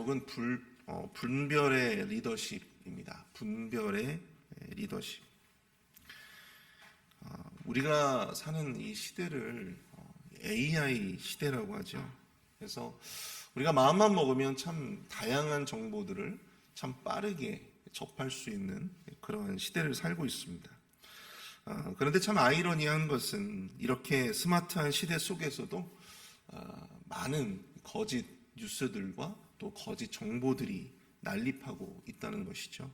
제목은 분별의 리더십입니다. 분별의 리더십. 우리가 사는 이 시대를 AI 시대라고 하죠. 그래서 우리가 마음만 먹으면 참 다양한 정보들을 참 빠르게 접할 수 있는 그런 시대를 살고 있습니다. 그런데 참 아이러니한 것은 이렇게 스마트한 시대 속에서도 많은 거짓 뉴스들과 또 거짓 정보들이 난립하고 있다는 것이죠.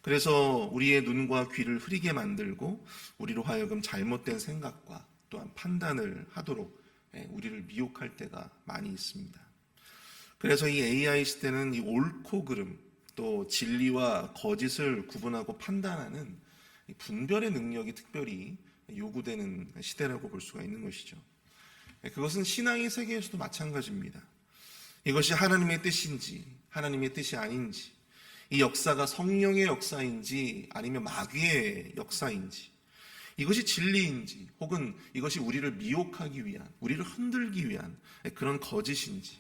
그래서 우리의 눈과 귀를 흐리게 만들고 우리로 하여금 잘못된 생각과 또한 판단을 하도록 우리를 미혹할 때가 많이 있습니다. 그래서 이 AI 시대는 이 옳고 그름 또 진리와 거짓을 구분하고 판단하는 분별의 능력이 특별히 요구되는 시대라고 볼 수가 있는 것이죠. 그것은 신앙의 세계에서도 마찬가지입니다. 이것이 하나님의 뜻인지 하나님의 뜻이 아닌지, 이 역사가 성령의 역사인지 아니면 마귀의 역사인지, 이것이 진리인지 혹은 이것이 우리를 미혹하기 위한, 우리를 흔들기 위한 그런 거짓인지,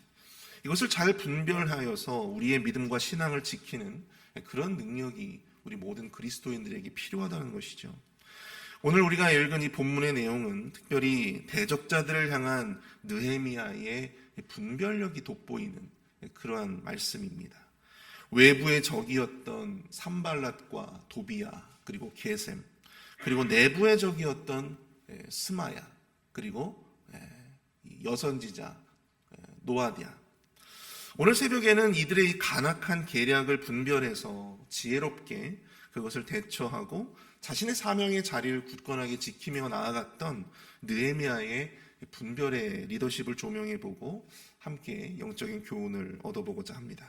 이것을 잘 분별하여서 우리의 믿음과 신앙을 지키는 그런 능력이 우리 모든 그리스도인들에게 필요하다는 것이죠. 오늘 우리가 읽은 이 본문의 내용은 특별히 대적자들을 향한 느헤미야의 분별력이 돋보이는 그러한 말씀입니다. 외부의 적이었던 산발랏과 도비야 그리고 게셈, 그리고 내부의 적이었던 스마야, 그리고 여선지자 노아디아. 오늘 새벽에는 이들의 이 간악한 계략을 분별해서 지혜롭게 그것을 대처하고 자신의 사명의 자리를 굳건하게 지키며 나아갔던 느헤미야의 분별의 리더십을 조명해보고 함께 영적인 교훈을 얻어보고자 합니다.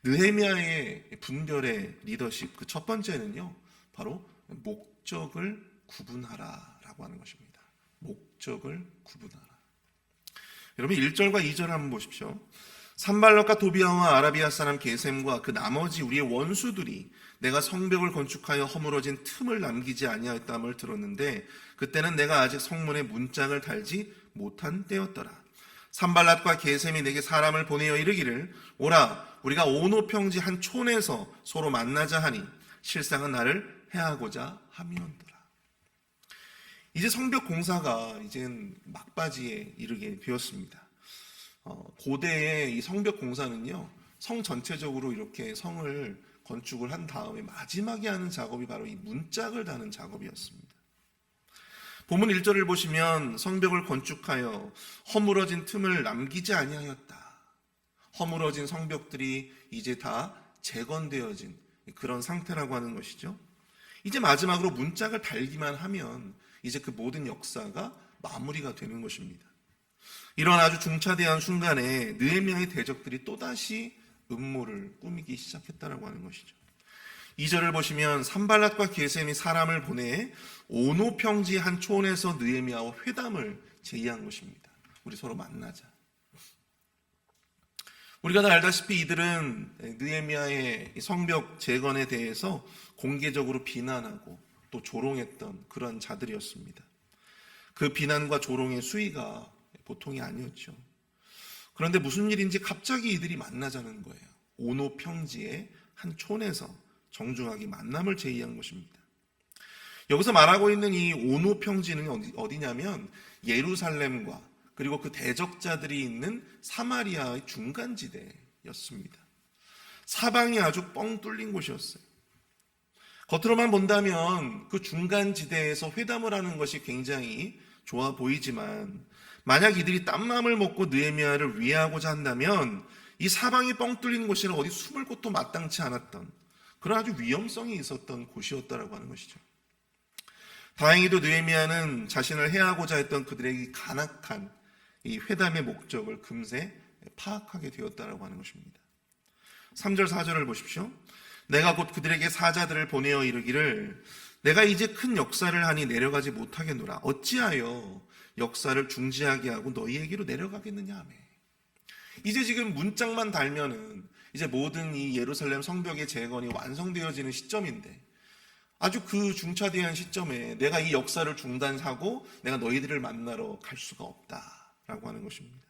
느헤미야의 분별의 리더십, 그 첫 번째는요, 바로 목적을 구분하라라고 하는 것입니다. 목적을 구분하라. 여러분 1절과 2절 한번 보십시오. 산발랏과 도비야와 아라비아 사람 게셈과 그 나머지 우리의 원수들이 내가 성벽을 건축하여 허물어진 틈을 남기지 아니하였다함을 들었는데 그때는 내가 아직 성문에 문짝을 달지 못한 때였더라. 산발랏과 게셈이 내게 사람을 보내어 이르기를 오라 우리가 오노평지 한 촌에서 서로 만나자 하니 실상은 나를 해하고자 함이었더라. 이제 성벽 공사가 이젠 막바지에 이르게 되었습니다. 고대의 이 성벽 공사는요, 성 전체적으로 이렇게 성을 건축을 한 다음에 마지막에 하는 작업이 바로 이 문짝을 다는 작업이었습니다. 본문 1절을 보시면 성벽을 건축하여 허물어진 틈을 남기지 아니하였다. 허물어진 성벽들이 이제 다 재건되어진 그런 상태라고 하는 것이죠. 이제 마지막으로 문짝을 달기만 하면 이제 그 모든 역사가 마무리가 되는 것입니다. 이런 아주 중차대한 순간에 느헤미야의 대적들이 또다시 음모를 꾸미기 시작했다라고 하는 것이죠. 2절을 보시면 산발랏과 게셈이 사람을 보내 오노평지 한 촌에서 느헤미야와 회담을 제의한 것입니다. 우리 서로 만나자. 우리가 다 알다시피 이들은 느헤미야의 성벽 재건에 대해서 공개적으로 비난하고 또 조롱했던 그런 자들이었습니다. 그 비난과 조롱의 수위가 보통이 아니었죠. 그런데 무슨 일인지 갑자기 이들이 만나자는 거예요. 오노평지의 한 촌에서 정중하게 만남을 제의한 것입니다. 여기서 말하고 있는 이 오노평지는 어디냐면 예루살렘과 그리고 그 대적자들이 있는 사마리아의 중간지대였습니다. 사방이 아주 뻥 뚫린 곳이었어요. 겉으로만 본다면 그 중간지대에서 회담을 하는 것이 굉장히 좋아 보이지만 만약 이들이 딴마음을 먹고 느헤미야를 위하고자 한다면 이 사방이 뻥 뚫린 곳에는 어디 숨을 곳도 마땅치 않았던 그런 아주 위험성이 있었던 곳이었다라고 하는 것이죠. 다행히도 느헤미야는 자신을 해하고자 했던 그들의 간악한 이 회담의 목적을 금세 파악하게 되었다라고 하는 것입니다. 3절 4절을 보십시오. 내가 곧 그들에게 사자들을 보내어 이르기를 내가 이제 큰 역사를 하니 내려가지 못하겠노라. 어찌하여 역사를 중지하게 하고 너희에게로 내려가겠느냐 하며. 이제 지금 문짝만 달면은 이제 모든 이 예루살렘 성벽의 재건이 완성되어지는 시점인데 아주 그 중차대한 시점에 내가 이 역사를 중단하고 내가 너희들을 만나러 갈 수가 없다라고 하는 것입니다.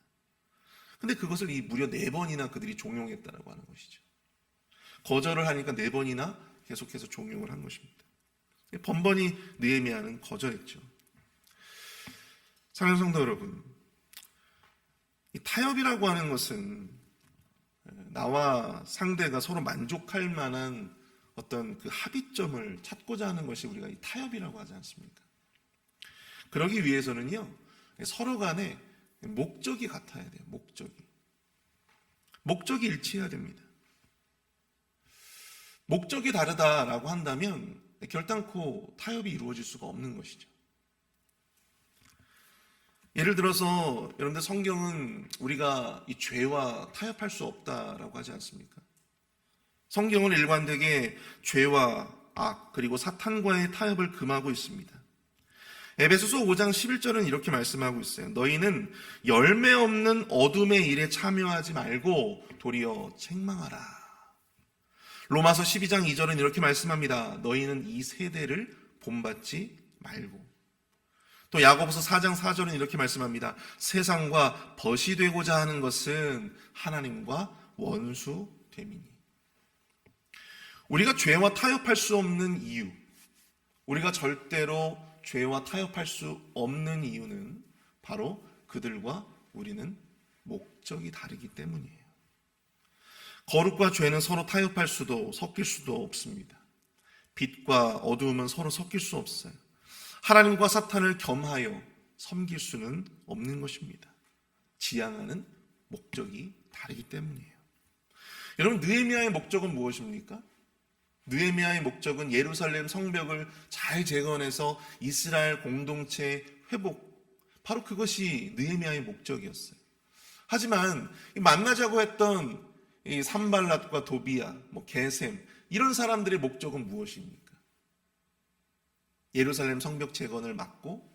근데 그것을 이 무려 4번이나 그들이 종용했다라고 하는 것이죠. 거절을 하니까 4번이나 계속해서 종용을 한 것입니다. 번번이 느헤미야는 거절했죠. 사랑하는 성도 여러분, 이 타협이라고 하는 것은 나와 상대가 서로 만족할 만한 어떤 그 합의점을 찾고자 하는 것이 우리가 이 타협이라고 하지 않습니까? 그러기 위해서는요, 서로 간에 목적이 같아야 돼요. 목적이 일치해야 됩니다. 목적이 다르다라고 한다면 결단코 타협이 이루어질 수가 없는 것이죠. 예를 들어서 여러분들, 성경은 우리가 이 죄와 타협할 수 없다라고 하지 않습니까? 성경은 일관되게 죄와 악 그리고 사탄과의 타협을 금하고 있습니다. 에베소서 5장 11절은 이렇게 말씀하고 있어요. 너희는 열매 없는 어둠의 일에 참여하지 말고 도리어 책망하라. 로마서 12장 2절은 이렇게 말씀합니다. 너희는 이 세대를 본받지 말고. 또 야고보서 4장 4절은 이렇게 말씀합니다. 세상과 벗이 되고자 하는 것은 하나님과 원수됨이니. 우리가 죄와 타협할 수 없는 이유, 우리가 절대로 죄와 타협할 수 없는 이유는 바로 그들과 우리는 목적이 다르기 때문이에요. 거룩과 죄는 서로 타협할 수도 섞일 수도 없습니다. 빛과 어두움은 서로 섞일 수 없어요. 하나님과 사탄을 겸하여 섬길 수는 없는 것입니다. 지향하는 목적이 다르기 때문이에요. 여러분, 느헤미야의 목적은 무엇입니까? 느헤미야의 목적은 예루살렘 성벽을 잘 재건해서 이스라엘 공동체 회복, 바로 그것이 느헤미야의 목적이었어요. 하지만 만나자고 했던 이 산발랏과 도비야, 게셈, 이런 사람들의 목적은 무엇입니까? 예루살렘 성벽 재건을 막고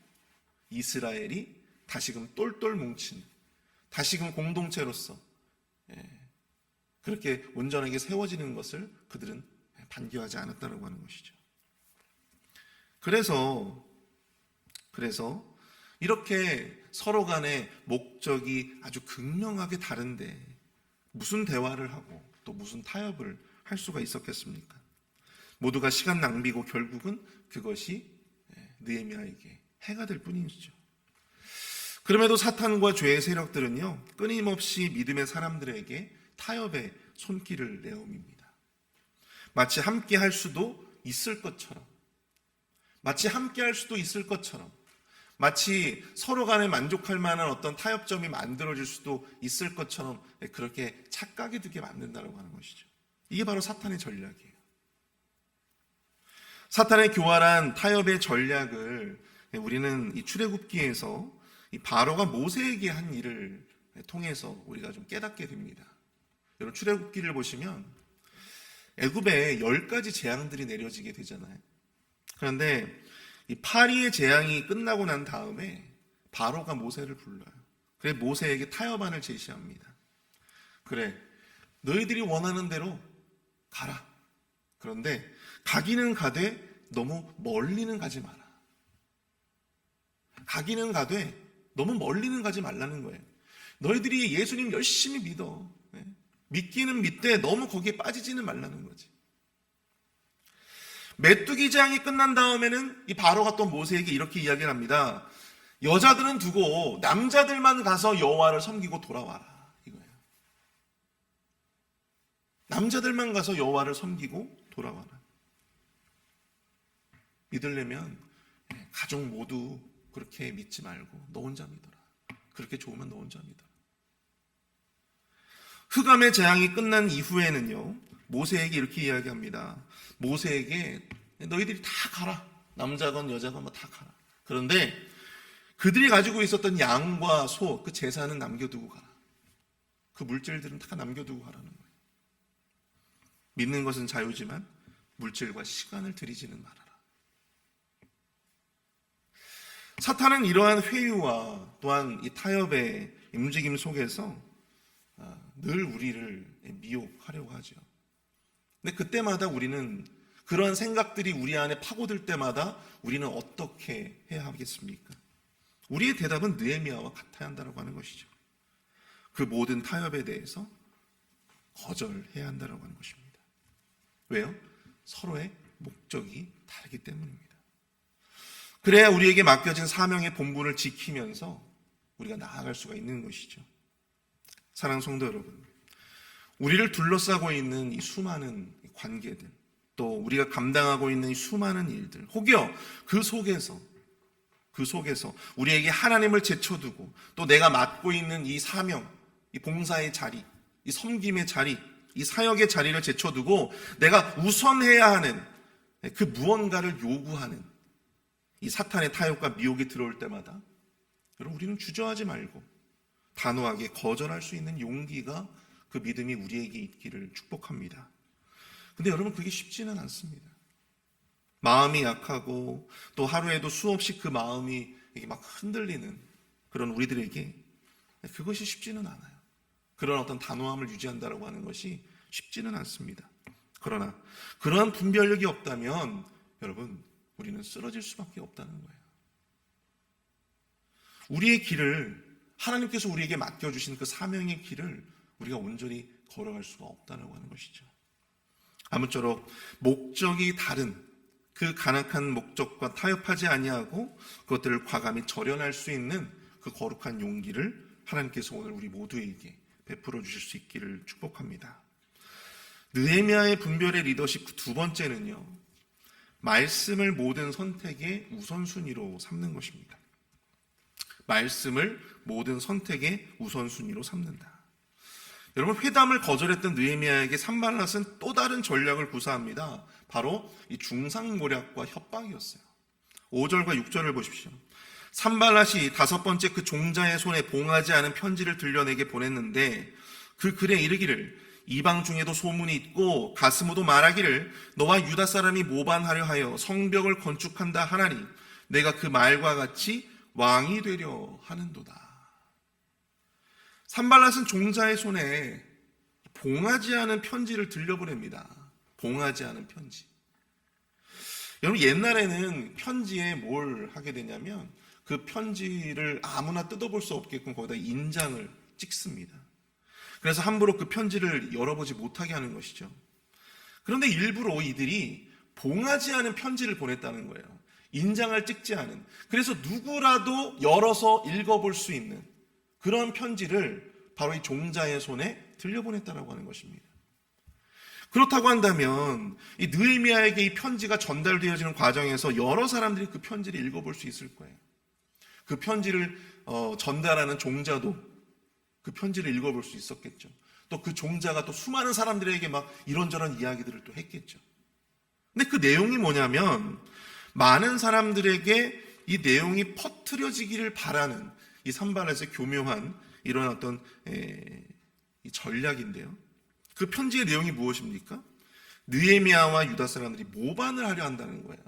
이스라엘이 다시금 똘똘 뭉친, 다시금 공동체로서 그렇게 온전하게 세워지는 것을 그들은 반기하지 않았다고 하는 것이죠. 그래서 이렇게 서로 간의 목적이 아주 극명하게 다른데 무슨 대화를 하고 또 무슨 타협을 할 수가 있었겠습니까? 모두가 시간 낭비고 결국은 그것이 느헤미야에게 해가 될 뿐이죠. 그럼에도 사탄과 죄의 세력들은요, 끊임없이 믿음의 사람들에게 타협의 손길을 내어옵니다. 마치 함께 할 수도 있을 것처럼, 마치 서로 간에 만족할 만한 어떤 타협점이 만들어질 수도 있을 것처럼 그렇게 착각이 들게 만든다고 하는 것이죠. 이게 바로 사탄의 전략이에요. 사탄의 교활한 타협의 전략을 우리는 이 출애굽기에서 이 바로가 모세에게 한 일을 통해서 우리가 좀 깨닫게 됩니다. 여러분, 출애굽기를 보시면 애굽에 10가지 재앙들이 내려지게 되잖아요. 그런데 이 파리의 재앙이 끝나고 난 다음에 바로가 모세를 불러요. 그래, 모세에게 타협안을 제시합니다. 그래, 너희들이 원하는 대로 가라. 그런데 가기는 가되 너무 멀리는 가지 마라. 가기는 가되 너무 멀리는 가지 말라는 거예요. 너희들이 예수님 열심히 믿어. 믿기는 믿되 너무 거기에 빠지지는 말라는 거지. 메뚜기 재앙이 끝난 다음에는 이 바로가 또 모세에게 이렇게 이야기를 합니다. 여자들은 두고 남자들만 가서 여호와를 섬기고 돌아와라. 이거예요. 남자들만 가서 여호와를 섬기고 돌아와라. 믿으려면 가족 모두 그렇게 믿지 말고 너 혼자 믿어라. 그렇게 좋으면 너 혼자 믿어라. 흑암의 재앙이 끝난 이후에는요, 모세에게 이렇게 이야기합니다. 모세에게 너희들이 다 가라. 남자건 여자건 다 가라. 그런데 그들이 가지고 있었던 양과 소, 그 제사는 남겨두고 가라. 그 물질들은 다 남겨두고 가라는 거예요. 믿는 것은 자유지만 물질과 시간을 들이지는 말아라. 사탄은 이러한 회유와 또한 이 타협의 움직임 속에서 늘 우리를 미혹하려고 하죠. 근데 그때마다 우리는 그런 생각들이 우리 안에 파고들 때마다 우리는 어떻게 해야 하겠습니까? 우리의 대답은 느헤미야와 같아야 한다고 하는 것이죠. 그 모든 타협에 대해서 거절해야 한다고 하는 것입니다. 왜요? 서로의 목적이 다르기 때문입니다. 그래야 우리에게 맡겨진 사명의 본분을 지키면서 우리가 나아갈 수가 있는 것이죠. 사랑하는 성도 여러분, 우리를 둘러싸고 있는 이 수많은 관계들, 또 우리가 감당하고 있는 이 수많은 일들, 혹여 그 속에서 우리에게 하나님을 제쳐두고 또 내가 맡고 있는 이 사명, 이 봉사의 자리, 이 섬김의 자리, 이 사역의 자리를 제쳐두고 내가 우선해야 하는 그 무언가를 요구하는 이 사탄의 타협과 미혹이 들어올 때마다 여러분, 우리는 주저하지 말고 단호하게 거절할 수 있는 용기가, 그 믿음이 우리에게 있기를 축복합니다. 근데 여러분, 그게 쉽지는 않습니다. 마음이 약하고 또 하루에도 수없이 그 마음이 막 흔들리는 그런 우리들에게 그것이 쉽지는 않아요. 그런 어떤 단호함을 유지한다라고 하는 것이 쉽지는 않습니다. 그러나 그러한 분별력이 없다면 여러분, 우리는 쓰러질 수밖에 없다는 거예요. 우리의 길을, 하나님께서 우리에게 맡겨주신 그 사명의 길을 우리가 온전히 걸어갈 수가 없다고 하는 것이죠. 아무쪼록 목적이 다른 그 간악한 목적과 타협하지 아니하고 그것들을 과감히 절연할 수 있는 그 거룩한 용기를 하나님께서 오늘 우리 모두에게 베풀어 주실 수 있기를 축복합니다. 느헤미야의 분별의 리더십 그 두 번째는요, 말씀을 모든 선택의 우선순위로 삼는 것입니다. 말씀을 모든 선택의 우선순위로 삼는다. 여러분, 회담을 거절했던 느헤미야에게 산발랏은 또 다른 전략을 구사합니다. 바로 이 중상모략과 협박이었어요. 5절과 6절을 보십시오. 산발랏이 다섯 번째 그 종자의 손에 봉하지 않은 편지를 들려내게 보냈는데 그 글에 이르기를, 이방 중에도 소문이 있고 가스무도 말하기를 너와 유다 사람이 모반하려 하여 성벽을 건축한다 하나니 내가 그 말과 같이 왕이 되려 하는도다. 산발랏은 종자의 손에 봉하지 않은 편지를 들려보냅니다. 봉하지 않은 편지. 여러분, 옛날에는 편지에 뭘 하게 되냐면 그 편지를 아무나 뜯어볼 수 없게끔 거기다 인장을 찍습니다. 그래서 함부로 그 편지를 열어보지 못하게 하는 것이죠. 그런데 일부러 이들이 봉하지 않은 편지를 보냈다는 거예요. 인장을 찍지 않은. 그래서 누구라도 열어서 읽어볼 수 있는 그런 편지를 바로 이 종자의 손에 들려보냈다라고 하는 것입니다. 그렇다고 한다면 이 느헤미야에게 이 편지가 전달되어지는 과정에서 여러 사람들이 그 편지를 읽어볼 수 있을 거예요. 그 편지를 전달하는 종자도 그 편지를 읽어볼 수 있었겠죠. 또 그 종자가 또 수많은 사람들에게 막 이런저런 이야기들을 또 했겠죠. 근데 그 내용이 뭐냐면 많은 사람들에게 이 내용이 퍼뜨려지기를 바라는 이 산발랏의 교묘한 이런 어떤 이 전략인데요. 그 편지의 내용이 무엇입니까? 느헤미야와 유다 사람들이 모반을 하려 한다는 거예요.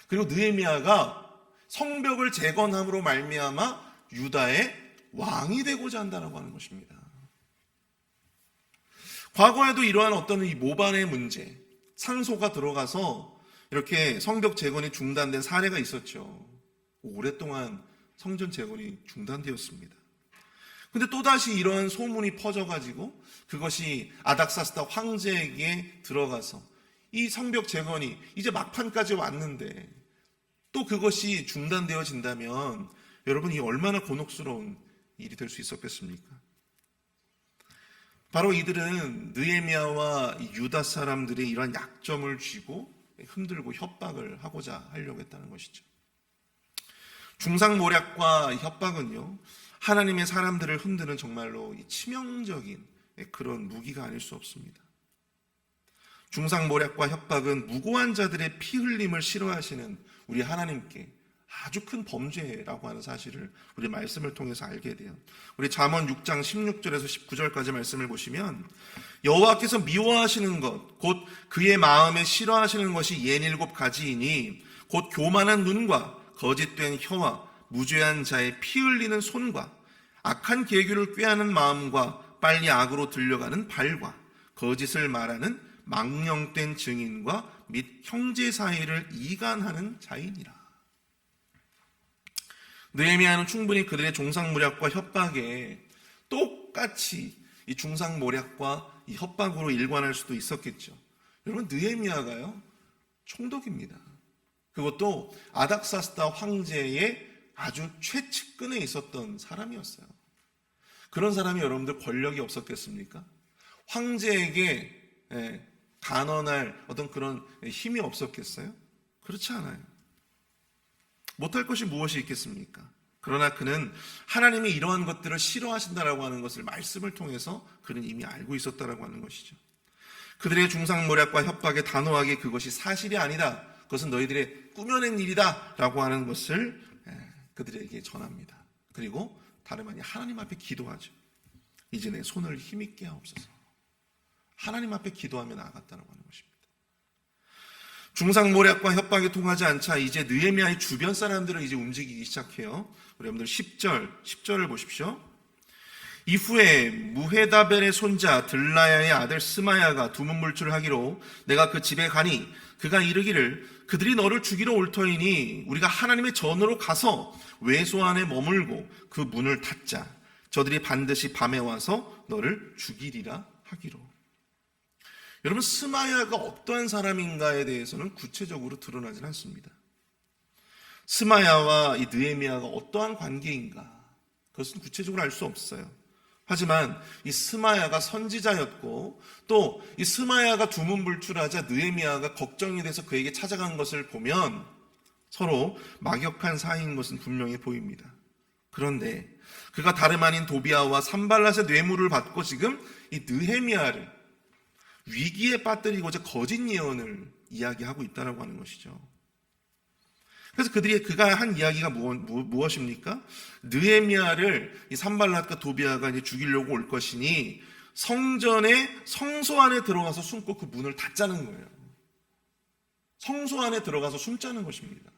그리고 느헤미야가 성벽을 재건함으로 말미암아 유다의 왕이 되고자 한다고 하는 것입니다. 과거에도 이러한 어떤 이 모반의 문제, 상소가 들어가서 이렇게 성벽 재건이 중단된 사례가 있었죠. 오랫동안 성전 재건이 중단되었습니다. 근데 또다시 이런 소문이 퍼져가지고 그것이 아닥사스다 황제에게 들어가서 이 성벽 재건이 이제 막판까지 왔는데 또 그것이 중단되어진다면 여러분, 이 얼마나 곤혹스러운 일이 될 수 있었겠습니까? 바로 이들은 느헤미야와 유다 사람들의 이런 약점을 쥐고 흔들고 협박을 하고자 하려고 했다는 것이죠. 중상모략과 협박은요, 하나님의 사람들을 흔드는 정말로 치명적인 그런 무기가 아닐 수 없습니다. 중상모략과 협박은 무고한 자들의 피 흘림을 싫어하시는 우리 하나님께 아주 큰 범죄라고 하는 사실을 우리 말씀을 통해서 알게 돼요. 우리 잠언 6장 16절에서 19절까지 말씀을 보시면, 여호와께서 미워하시는 것 곧 그의 마음에 싫어하시는 것이 67가지이니 곧 교만한 눈과 거짓된 혀와 무죄한 자의 피 흘리는 손과 악한 계교를 꾀하는 마음과 빨리 악으로 들려가는 발과 거짓을 말하는 망령된 증인과 및 형제 사이를 이간하는 자이니라. 느헤미야는 충분히 그들의 종상무략과 협박에 똑같이 이 중상모략과 이 협박으로 일관할 수도 있었겠죠. 여러분, 느헤미야가요, 총독입니다. 그것도 아닥사스다 황제의 아주 최측근에 있었던 사람이었어요. 그런 사람이 여러분들 권력이 없었겠습니까? 황제에게 간언할 어떤 그런 힘이 없었겠어요? 그렇지 않아요. 못할 것이 무엇이 있겠습니까? 그러나 그는 하나님이 이러한 것들을 싫어하신다라고 하는 것을 말씀을 통해서 그는 이미 알고 있었다라고 하는 것이죠. 그들의 중상모략과 협박에 단호하게 그것이 사실이 아니다, 그것은 너희들의 꾸며낸 일이다 라고 하는 것을 그들에게 전합니다. 그리고 다름 아닌 하나님 앞에 기도하죠. 이제 내 손을 힘있게 하옵소서. 하나님 앞에 기도하며 나아갔다라고 하는 것입니다. 중상모략과 협박이 통하지 않자 이제 느헤미야의 주변 사람들은 이제 움직이기 시작해요. 우리 여러분들 10절을 보십시오. 이후에 무헤다벨의 손자 들라야의 아들 스마야가 두문불출을 하기로 내가 그 집에 가니 그가 이르기를 그들이 너를 죽이러 올 터이니 우리가 하나님의 전으로 가서 외소 안에 머물고 그 문을 닫자. 저들이 반드시 밤에 와서 너를 죽이리라 하기로. 여러분, 스마야가 어떠한 사람인가에 대해서는 구체적으로 드러나진 않습니다. 스마야와 이 느헤미야가 어떠한 관계인가, 그것은 구체적으로 알 수 없어요. 하지만 이 스마야가 선지자였고 또 이 스마야가 두문불출하자 느헤미야가 걱정이 돼서 그에게 찾아간 것을 보면 서로 막역한 사이인 것은 분명히 보입니다. 그런데 그가 다름 아닌 도비아와 산발랏의 뇌물을 받고 지금 이 느헤미야를 위기에 빠뜨리고자 거짓 예언을 이야기하고 있다라고 하는 것이죠. 그래서 그가 한 이야기가 무엇입니까? 느헤미야를 이 산발랏과 도비아가 이제 죽이려고 올 것이니 성전의 성소 안에 들어가서 숨고 그 문을 닫자는 거예요. 성소 안에 들어가서 숨자는 것입니다.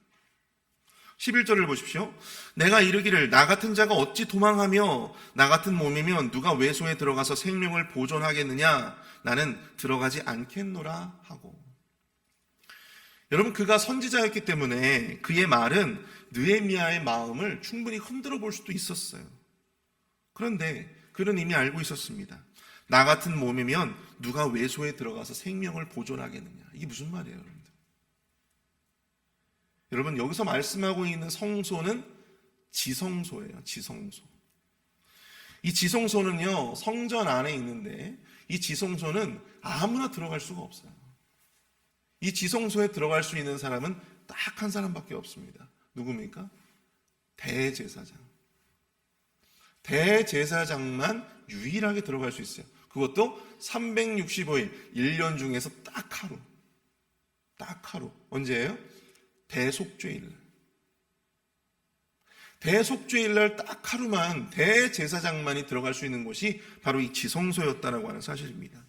11절을 보십시오. 내가 이르기를 나 같은 자가 어찌 도망하며 나 같은 몸이면 누가 외소에 들어가서 생명을 보존하겠느냐, 나는 들어가지 않겠노라 하고. 여러분, 그가 선지자였기 때문에 그의 말은 느헤미야의 마음을 충분히 흔들어 볼 수도 있었어요. 그런데 그는 이미 알고 있었습니다. 나 같은 몸이면 누가 외소에 들어가서 생명을 보존하겠느냐. 이게 무슨 말이에요, 여러분들? 여러분, 여기서 말씀하고 있는 성소는 지성소예요. 지성소. 이 지성소는요, 성전 안에 있는데 이 지성소는 아무나 들어갈 수가 없어요. 이 지성소에 들어갈 수 있는 사람은 딱 한 사람밖에 없습니다. 누굽니까? 대제사장. 대제사장만 유일하게 들어갈 수 있어요. 그것도 365일, 1년 중에서 딱 하루. 딱 하루. 언제예요? 대속죄일. 대속죄일날 딱 하루만 대제사장만이 들어갈 수 있는 곳이 바로 이 지성소였다라고 하는 사실입니다.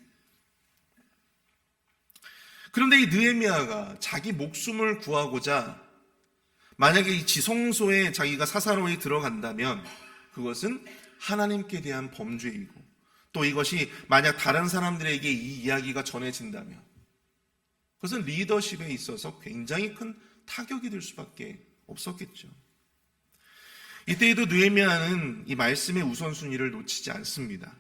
그런데 이 느헤미야가 자기 목숨을 구하고자 만약에 이 지성소에 자기가 사사로이 들어간다면 그것은 하나님께 대한 범죄이고 또 이것이 만약 다른 사람들에게 이 이야기가 전해진다면 그것은 리더십에 있어서 굉장히 큰 타격이 될 수밖에 없었겠죠. 이때에도 느헤미야는 이 말씀의 우선순위를 놓치지 않습니다.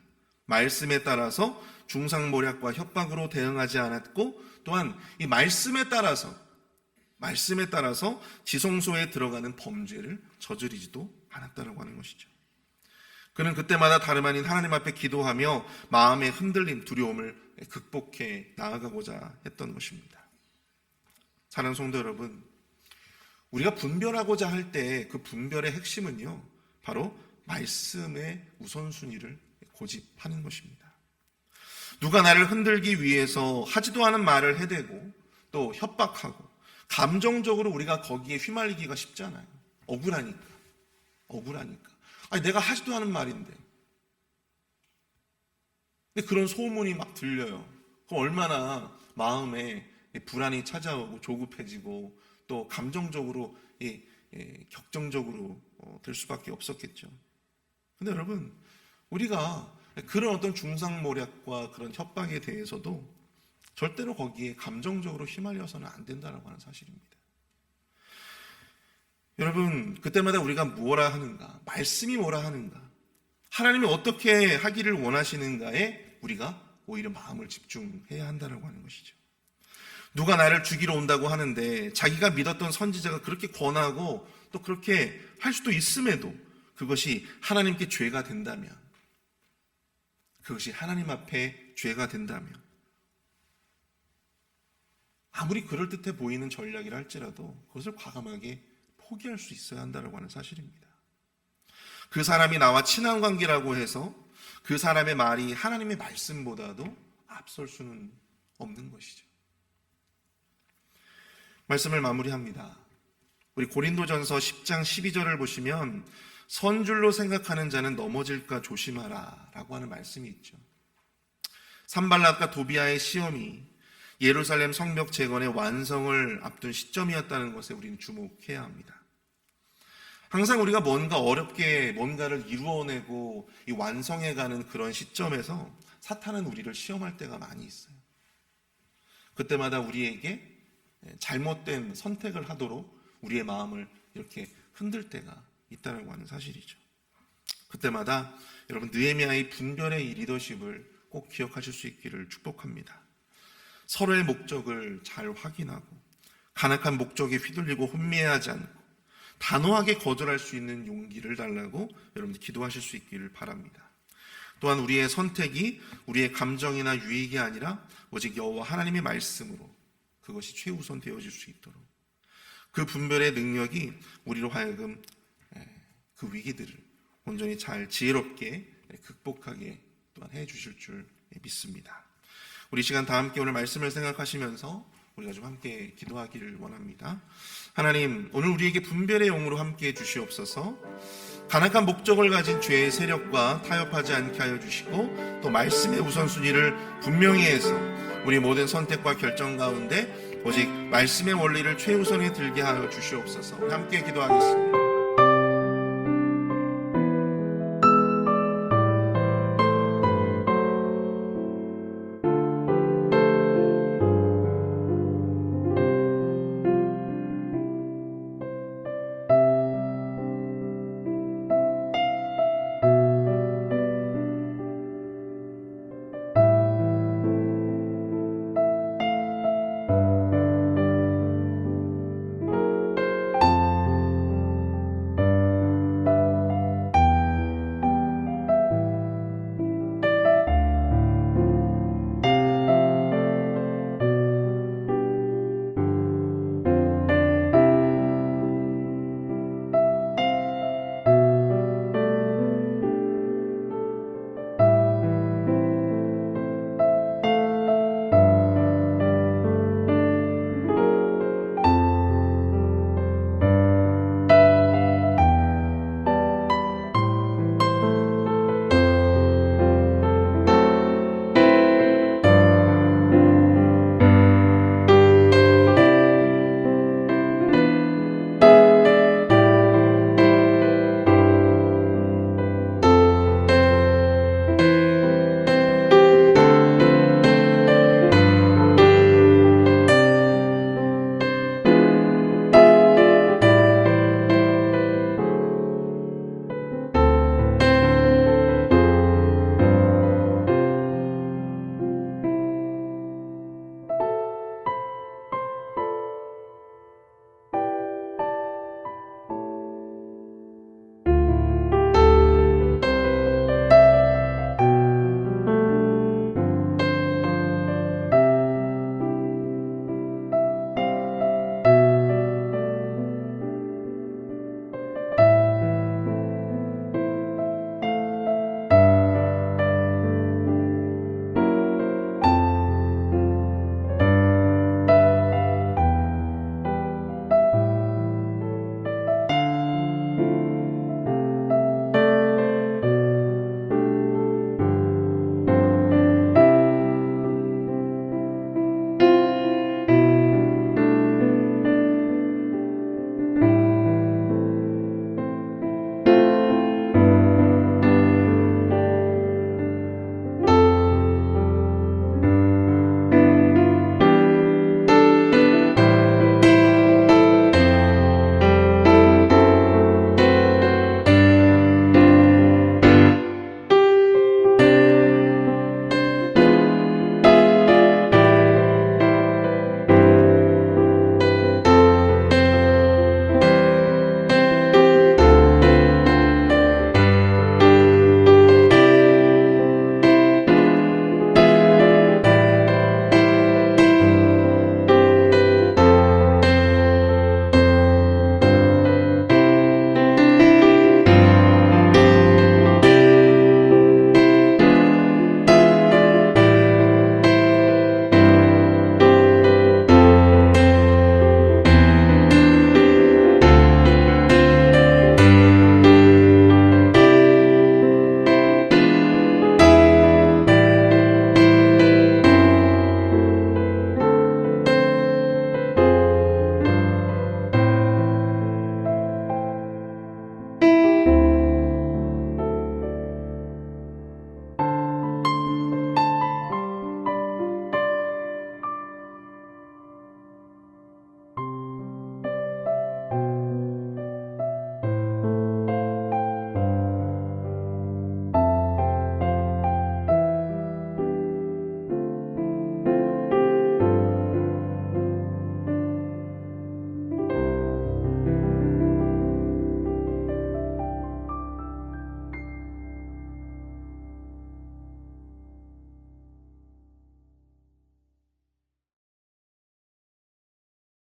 말씀에 따라서 중상모략과 협박으로 대응하지 않았고 또한 이 말씀에 따라서 지성소에 들어가는 범죄를 저지르지도 않았다라고 하는 것이죠. 그는 그때마다 다름 아닌 하나님 앞에 기도하며 마음의 흔들림, 두려움을 극복해 나아가고자 했던 것입니다. 사랑하는 성도 여러분, 우리가 분별하고자 할 때 그 분별의 핵심은요, 바로 말씀의 우선순위를 고집하는 것입니다. 누가 나를 흔들기 위해서 하지도 않은 말을 해대고 또 협박하고 감정적으로 우리가 거기에 휘말리기가 쉽잖아요. 억울하니까. 아니, 내가 하지도 않은 말인데. 근데 그런 소문이 막 들려요. 그럼 얼마나 마음에 불안이 찾아오고 조급해지고 또 감정적으로 격정적으로 될 수밖에 없었겠죠. 근데 여러분, 우리가 그런 어떤 중상모략과 그런 협박에 대해서도 절대로 거기에 감정적으로 휘말려서는 안 된다라고 하는 사실입니다. 여러분, 그때마다 우리가 뭐라 하는가, 말씀이 뭐라 하는가, 하나님이 어떻게 하기를 원하시는가에 우리가 오히려 마음을 집중해야 한다고 하는 것이죠. 누가 나를 죽이러 온다고 하는데 자기가 믿었던 선지자가 그렇게 권하고 또 그렇게 할 수도 있음에도 그것이 하나님께 죄가 된다면, 그것이 하나님 앞에 죄가 된다면 아무리 그럴듯해 보이는 전략이라 할지라도 그것을 과감하게 포기할 수 있어야 한다고 하는 사실입니다. 그 사람이 나와 친한 관계라고 해서 그 사람의 말이 하나님의 말씀보다도 앞설 수는 없는 것이죠. 말씀을 마무리합니다. 우리 고린도전서 10장 12절을 보시면 선줄로 생각하는 자는 넘어질까 조심하라 라고 하는 말씀이 있죠. 산발락과 도비아의 시험이 예루살렘 성벽 재건의 완성을 앞둔 시점이었다는 것에 우리는 주목해야 합니다. 항상 우리가 뭔가 어렵게 뭔가를 이루어내고 이 완성해가는 그런 시점에서 사탄은 우리를 시험할 때가 많이 있어요. 그때마다 우리에게 잘못된 선택을 하도록 우리의 마음을 이렇게 흔들 때가 있다는 하는 사실이죠. 그때마다 여러분 느헤미야의 분별의 이 리더십을 꼭 기억하실 수 있기를 축복합니다. 서로의 목적을 잘 확인하고 간악한 목적에 휘둘리고 혼미해하지 않고 단호하게 거절할 수 있는 용기를 달라고 여러분들 기도하실 수 있기를 바랍니다. 또한 우리의 선택이 우리의 감정이나 유익이 아니라 오직 여호와 하나님의 말씀으로 그것이 최우선 되어질 수 있도록 그 분별의 능력이 우리로 하여금 그 위기들을 온전히 잘 지혜롭게 극복하게 또한 해주실 줄 믿습니다. 우리 시간 다 함께 오늘 말씀을 생각하시면서 우리가 좀 함께 기도하기를 원합니다. 하나님, 오늘 우리에게 분별의 영으로 함께해 주시옵소서. 간악한 목적을 가진 죄의 세력과 타협하지 않게 하여 주시고 또 말씀의 우선순위를 분명히 해서 우리 모든 선택과 결정 가운데 오직 말씀의 원리를 최우선에 들게 하여 주시옵소서. 함께 기도하겠습니다.